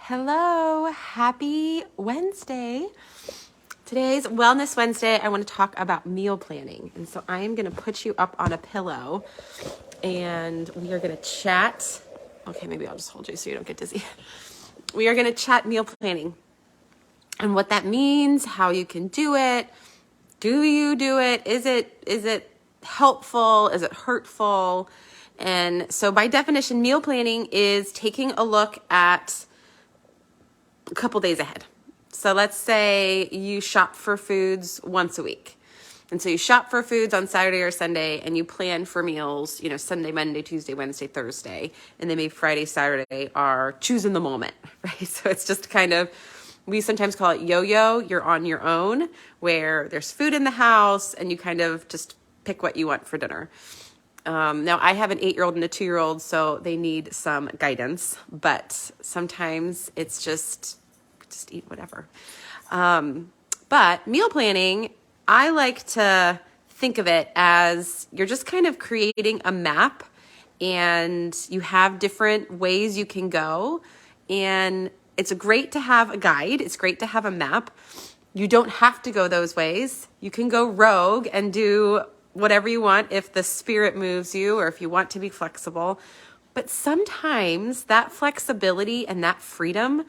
Hello, happy Wednesday. Today's Wellness Wednesday. I want to talk about meal planning. And so I am going to put you up on a pillow and we are going to chat. Okay, maybe I'll just hold you so you don't get dizzy. We are going to chat meal planning and what that means, how you can do it. Do you do it? Is it helpful? Is it hurtful? And so by definition, meal planning is taking a look at a couple days ahead. So let's say you shop for foods once a week. And so you shop for foods on Saturday or Sunday and you plan for meals, Sunday, Monday, Tuesday, Wednesday, Thursday. And then maybe Friday, Saturday are choose in the moment, right? So it's just kind of, we sometimes call it yo-yo, you're on your own, where there's food in the house and you kind of just pick what you want for dinner. Now I have an 8-year-old and a 2-year-old, so they need some guidance, but sometimes it's just eat whatever. But meal planning, I like to think of it as you're just kind of creating a map and you have different ways you can go. And it's great to have a guide. It's great to have a map. You don't have to go those ways. You can go rogue and do whatever you want if the spirit moves you or if you want to be flexible. But sometimes that flexibility and that freedom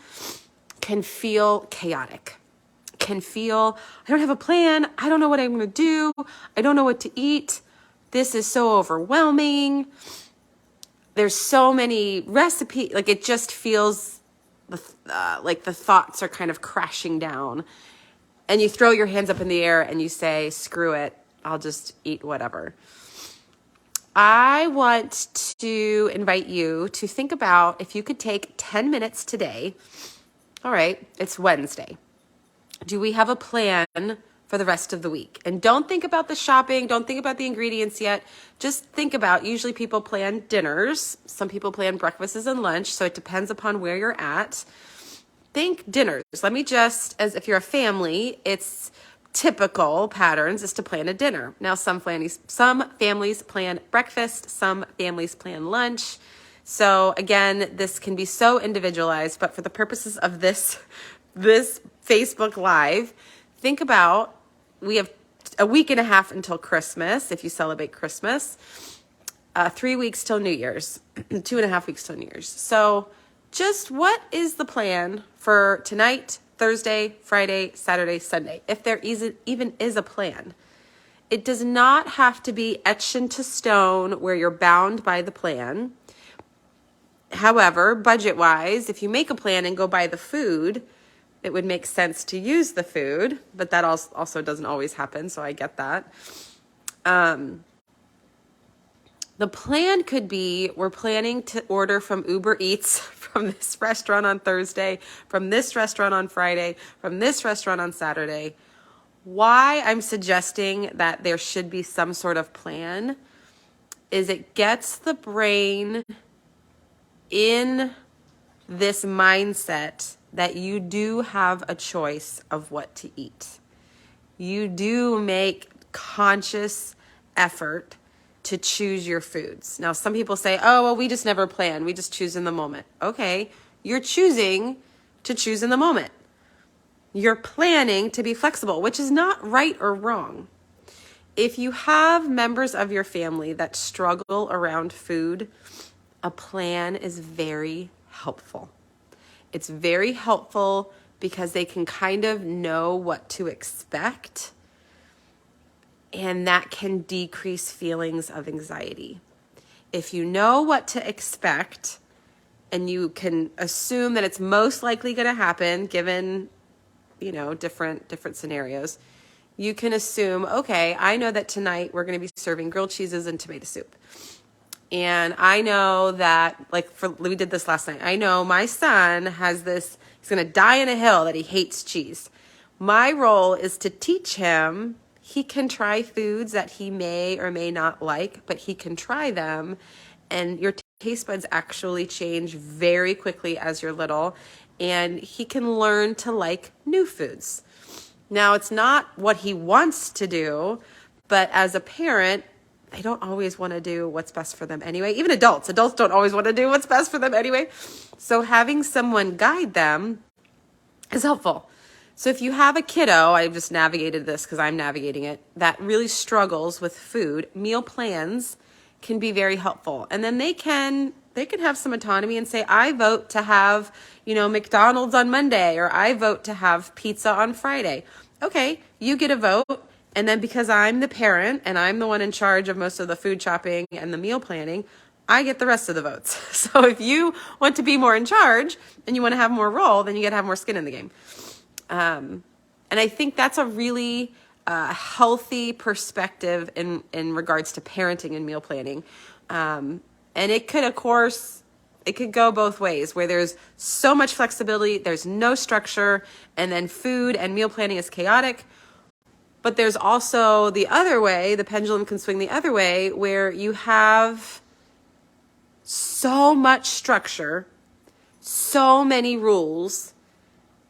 can feel chaotic, can feel, I don't have a plan. I don't know what I'm going to do. I don't know what to eat. This is so overwhelming. There's so many recipes. Like it just feels like the thoughts are kind of crashing down and you throw your hands up in the air and you say, screw it. I'll just eat whatever. I want to invite you to think about if you could take 10 minutes today. All right, it's Wednesday. Do we have a plan for the rest of the week? And don't think about the shopping. Don't think about the ingredients yet. Just think about, usually people plan dinners. Some people plan breakfasts and lunch. So it depends upon where you're at. Think dinners. Let me just, as if you're a family, it's typical patterns is to plan a dinner. Now, some families plan breakfast, some families plan lunch. So again, this can be so individualized, but for the purposes of this Facebook Live, think about, we have a week and a half until Christmas, if you celebrate Christmas, 3 weeks till New Year's, 2.5 weeks till New Year's. So just what is the plan for tonight, Thursday, Friday, Saturday, Sunday, if there even is a plan? It does not have to be etched into stone where you're bound by the plan. However, budget-wise, if you make a plan and go buy the food, it would make sense to use the food, but that also doesn't always happen, so I get that. The plan could be, we're planning to order from Uber Eats from this restaurant on Thursday, from this restaurant on Friday, from this restaurant on Saturday. Why I'm suggesting that there should be some sort of plan is it gets the brain in this mindset that you do have a choice of what to eat. You do make conscious effort to choose your foods. Now, some people say, oh, well, we just never plan. We just choose in the moment. Okay, you're choosing to choose in the moment. You're planning to be flexible, which is not right or wrong. If you have members of your family that struggle around food, a plan is very helpful. It's very helpful because they can kind of know what to expect, and that can decrease feelings of anxiety. If you know what to expect and you can assume that it's most likely going to happen given, different scenarios, you can assume, okay, I know that tonight we're going to be serving grilled cheeses and tomato soup. And I know that, we did this last night. I know my son has this, he's going to die in a hill that he hates cheese. My role is to teach him he can try foods that he may or may not like, but he can try them. And your taste buds actually change very quickly as you're little. And he can learn to like new foods. Now, it's not what he wants to do, but as a parent, they don't always want to do what's best for them anyway. Even adults don't always want to do what's best for them anyway. So having someone guide them is helpful. So if you have a kiddo, I've just navigated this because I'm navigating it, that really struggles with food, meal plans can be very helpful. And then they can have some autonomy and say, I vote to have, McDonald's on Monday, or I vote to have pizza on Friday. Okay, you get a vote. And then because I'm the parent and I'm the one in charge of most of the food shopping and the meal planning, I get the rest of the votes. So if you want to be more in charge and you want to have more role, then you got to have more skin in the game. And I think that's a really healthy perspective in regards to parenting and meal planning. And it could, of course, it could go both ways, where there's so much flexibility, there's no structure, and then food and meal planning is chaotic. But there's also the other way, the pendulum can swing the other way, where you have so much structure, so many rules,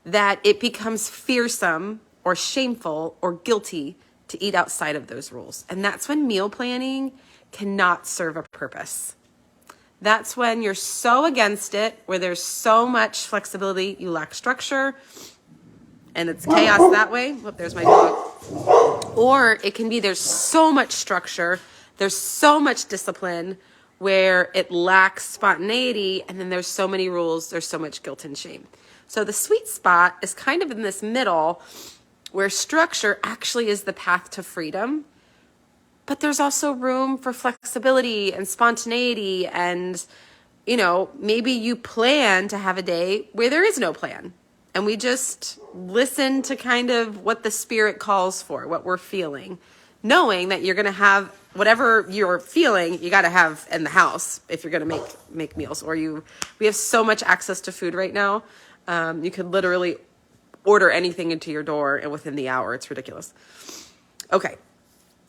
that it becomes fearsome or shameful or guilty to eat outside of those rules. And that's when meal planning cannot serve a purpose. That's when you're so against it, where there's so much flexibility, you lack structure, and it's chaos that way. Oh, there's my dog. Or it can be there's so much structure, there's so much discipline, where it lacks spontaneity, and then there's so many rules, there's so much guilt and shame. So the sweet spot is kind of in this middle, where structure actually is the path to freedom, but there's also room for flexibility and spontaneity, and maybe you plan to have a day where there is no plan, and we just listen to kind of what the spirit calls for, what we're feeling, knowing that you're going to have whatever you're feeling, you got to have in the house if you're going to make meals. Or we have so much access to food right now. You could literally order anything into your door and within the hour. It's ridiculous. Okay.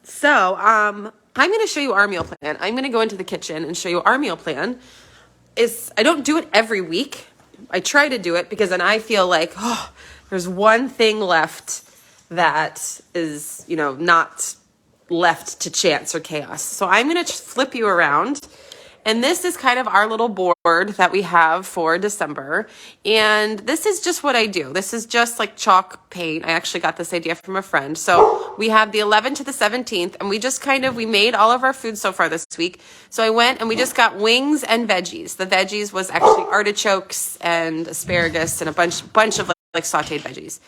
So, I'm going to show you our meal plan. I'm going to go into the kitchen and show you our meal plan. I don't do it every week. I try to do it because then I feel like, there's one thing left that is, not left to chance or chaos. So I'm going to flip you around. And this is kind of our little board that we have for December. And this is just what I do. This is just like chalk paint. I actually got this idea from a friend. So we have the 11th to the 17th, and we made all of our food so far this week. So I went and we just got wings and veggies. The veggies was actually artichokes and asparagus and a bunch of like sauteed veggies.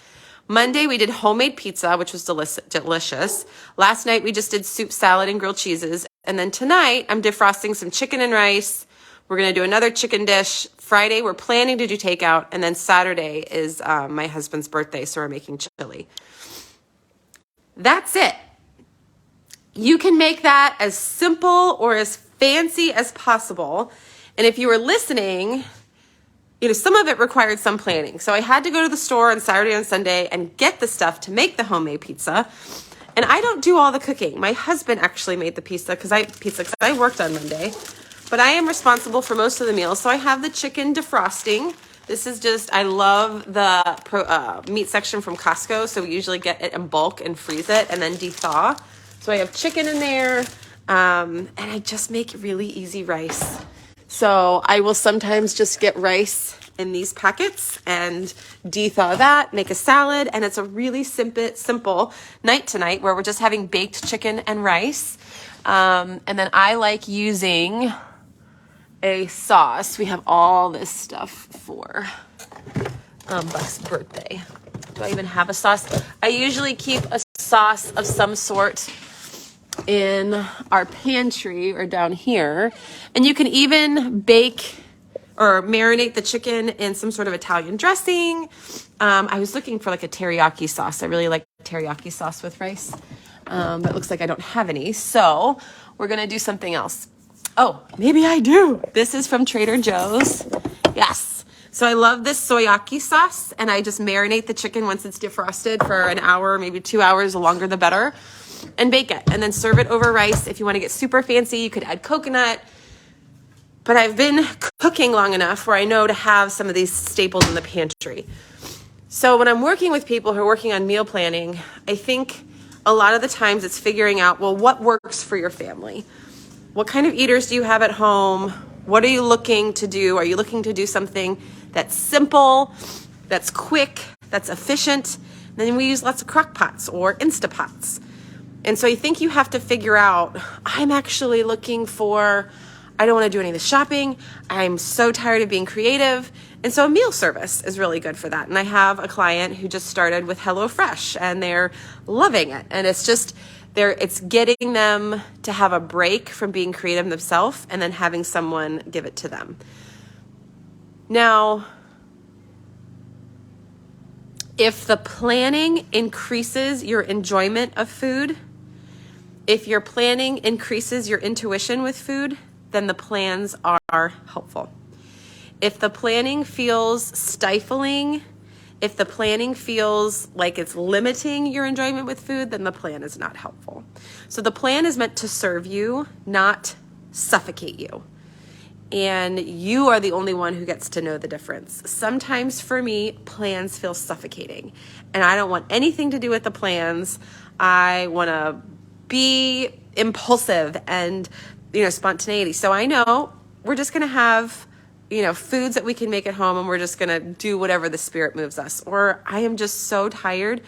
Monday, we did homemade pizza, which was delicious. Last night, we just did soup, salad, and grilled cheeses. And then tonight, I'm defrosting some chicken and rice. We're going to do another chicken dish. Friday, we're planning to do takeout. And then Saturday is my husband's birthday, so we're making chili. That's it. You can make that as simple or as fancy as possible. And if you were listening, some of it required some planning. So I had to go to the store on Saturday and Sunday and get the stuff to make the homemade pizza. And I don't do all the cooking. My husband actually made the pizza because I worked on Monday. But I am responsible for most of the meals. So I have the chicken defrosting. This is I love the meat section from Costco. So we usually get it in bulk and freeze it and then de-thaw. So I have chicken in there. And I just make really easy rice. So I will sometimes just get rice in these packets and de-thaw that, make a salad, and it's a really simple night tonight where we're just having baked chicken and rice. And then I like using a sauce. We have all this stuff for Buck's birthday. Do I even have a sauce? I usually keep a sauce of some sort in our pantry or down here, and you can even bake or marinate the chicken in some sort of Italian dressing. I was looking for like a teriyaki sauce. I really like teriyaki sauce with rice, but it looks like I don't have any, so we're gonna do something else. Oh, maybe I do. This is from Trader Joe's. Yes. So I love this soyaki sauce, and I just marinate the chicken once it's defrosted for an hour, maybe 2 hours, the longer the better, and bake it, and then serve it over rice. If you want to get super fancy, you could add coconut. But I've been cooking long enough where I know to have some of these staples in the pantry. So when I'm working with people who are working on meal planning, I think a lot of the times it's figuring out, well, what works for your family? What kind of eaters do you have at home? What are you looking to do? Are you looking to do something that's simple, that's quick, that's efficient? And then we use lots of crock pots or Instapots. And so I think you have to figure out, I'm actually looking for, I don't want to do any of the shopping. I'm so tired of being creative. And so a meal service is really good for that. And I have a client who just started with HelloFresh and they're loving it. And it's just, it's getting them to have a break from being creative themselves and then having someone give it to them. Now, if the planning increases your enjoyment of food, if your planning increases your intuition with food, then the plans are helpful. If the planning feels stifling, if the planning feels like it's limiting your enjoyment with food, then the plan is not helpful. So the plan is meant to serve you, not suffocate you. And you are the only one who gets to know the difference. Sometimes for me, plans feel suffocating, and I don't want anything to do with the plans. I want to be impulsive and, spontaneity. So I know we're just going to have, foods that we can make at home, and we're just going to do whatever the spirit moves us. Or I am just so tired.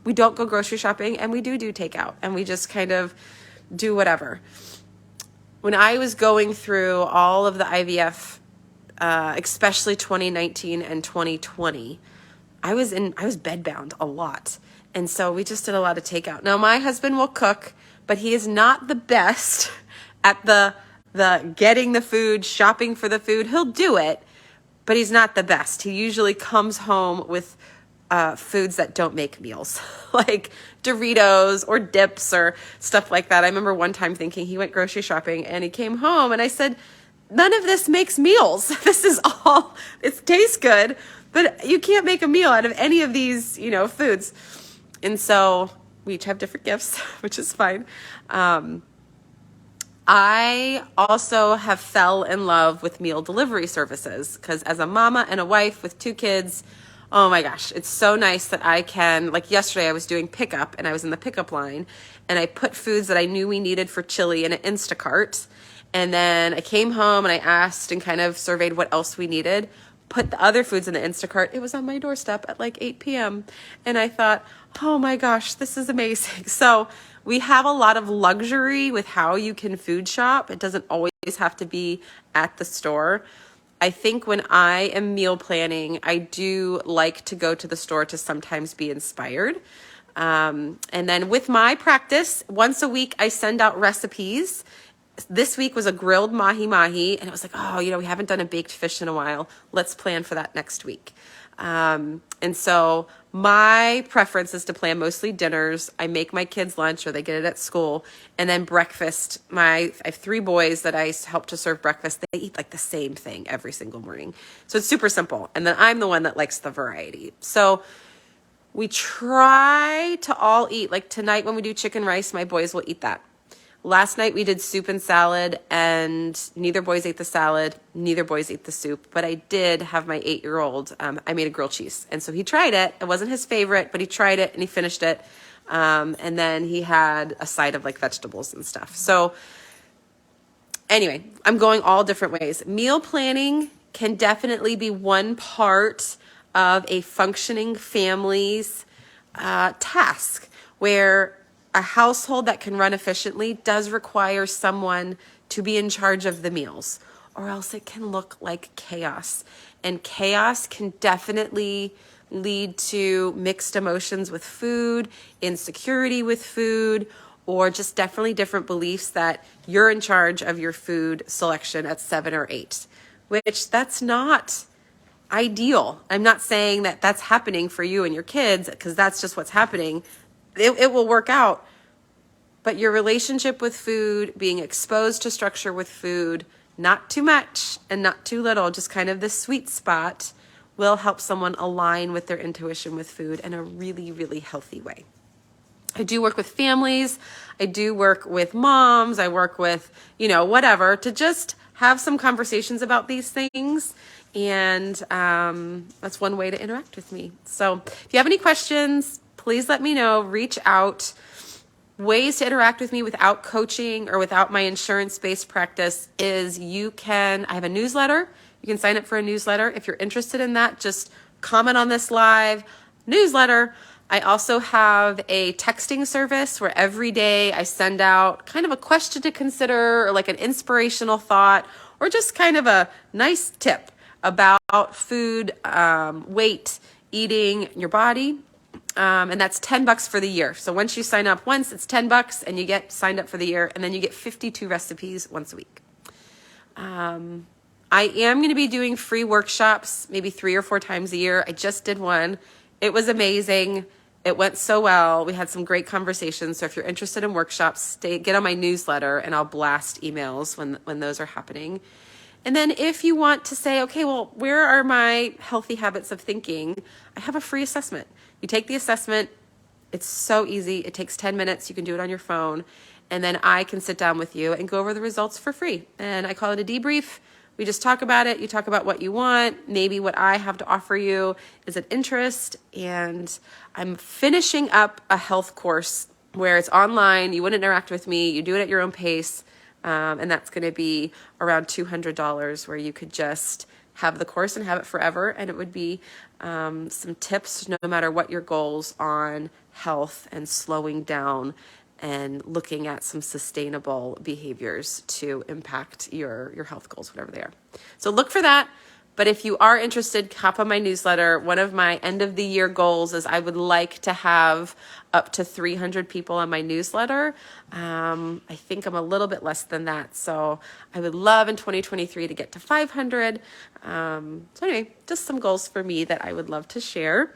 We don't go grocery shopping, and we do takeout, and we just kind of do whatever. When I was going through all of the IVF, especially 2019 and 2020, I was bedbound a lot. And so we just did a lot of takeout. Now my husband will cook, but he is not the best at the getting the food, shopping for the food. He'll do it, but he's not the best. He usually comes home with foods that don't make meals, like Doritos or dips or stuff like that. I remember one time thinking he went grocery shopping and he came home and I said, none of this makes meals. This is all, it tastes good, but you can't make a meal out of any of these, foods. And so we each have different gifts, which is fine. I also have fell in love with meal delivery services because as a mama and a wife with 2 kids, oh my gosh, it's so nice that I can, like yesterday I was doing pickup and I was in the pickup line and I put foods that I knew we needed for chili in an Instacart. And then I came home and I asked and kind of surveyed what else we needed, put the other foods in the Instacart. It was on my doorstep at like 8 p.m. And I thought, oh my gosh, this is amazing. So we have a lot of luxury with how you can food shop. It doesn't always have to be at the store. I think when I am meal planning, I do like to go to the store to sometimes be inspired. And then with my practice, once a week, I send out recipes. This week was a grilled mahi-mahi, and it was like, oh, we haven't done a baked fish in a while. Let's plan for that next week. And so my preference is to plan mostly dinners. I make my kids lunch or they get it at school. And then breakfast, I have 3 boys that I help to serve breakfast. They eat like the same thing every single morning. So it's super simple. And then I'm the one that likes the variety. So we try to all eat, like tonight when we do chicken rice, my boys will eat that. Last night we did soup and salad and neither boys ate the salad, neither boys ate the soup, but I did have my 8-year-old, I made a grilled cheese. And so he tried it. It wasn't his favorite, but he tried it and he finished it. And then he had a side of like vegetables and stuff. So anyway, I'm going all different ways. Meal planning can definitely be one part of a functioning family's task where a household that can run efficiently does require someone to be in charge of the meals, or else it can look like chaos. And chaos can definitely lead to mixed emotions with food, insecurity with food, or just definitely different beliefs that you're in charge of your food selection at 7 or 8, which that's not ideal. I'm not saying that that's happening for you and your kids, because that's just what's happening. It will work out. But your relationship with food, being exposed to structure with food, not too much and not too little, just kind of the sweet spot, will help someone align with their intuition with food in a really, really healthy way. I do work with families. I do work with moms. I work with, whatever, to just have some conversations about these things. And that's one way to interact with me. So if you have any questions, please let me know. Reach out. Ways to interact with me without coaching or without my insurance-based practice is I have a newsletter. You can sign up for a newsletter. If you're interested in that, just comment on this live newsletter. I also have a texting service where every day I send out kind of a question to consider or like an inspirational thought or just kind of a nice tip about food, weight, eating, your body. And that's $10 for the year. So once you sign up once, it's $10 and you get signed up for the year, and then you get 52 recipes once a week. I am going to be doing free workshops maybe 3 or 4 times a year. I just did one. It was amazing. It went so well. We had some great conversations. So if you're interested in workshops, get on my newsletter and I'll blast emails when those are happening. And then if you want to say, okay, well, where are my healthy habits of thinking? I have a free assessment. You take the assessment. It's so easy. It takes 10 minutes. You can do it on your phone. And then I can sit down with you and go over the results for free. And I call it a debrief. We just talk about it. You talk about what you want. Maybe what I have to offer you is an interest. And I'm finishing up a health course where it's online. You wouldn't interact with me. You do it at your own pace. And that's going to be around $200, where you could just have the course and have it forever. And it would be some tips no matter what your goals on health and slowing down and looking at some sustainable behaviors to impact your health goals, whatever they are. So look for that. But if you are interested, hop on my newsletter. One of my end of the year goals is I would like to have up to 300 people on my newsletter. I think I'm a little bit less than that. So I would love in 2023 to get to 500. So anyway, just some goals for me that I would love to share.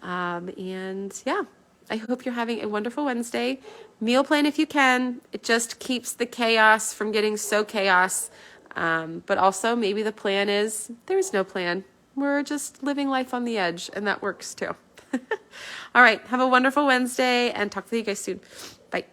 And yeah, I hope you're having a wonderful Wednesday. Meal plan if you can. It just keeps the chaos from getting so chaos. But also maybe the plan is there's no plan. We're just living life on the edge, and that works too. All right. Have a wonderful Wednesday and talk to you guys soon. Bye.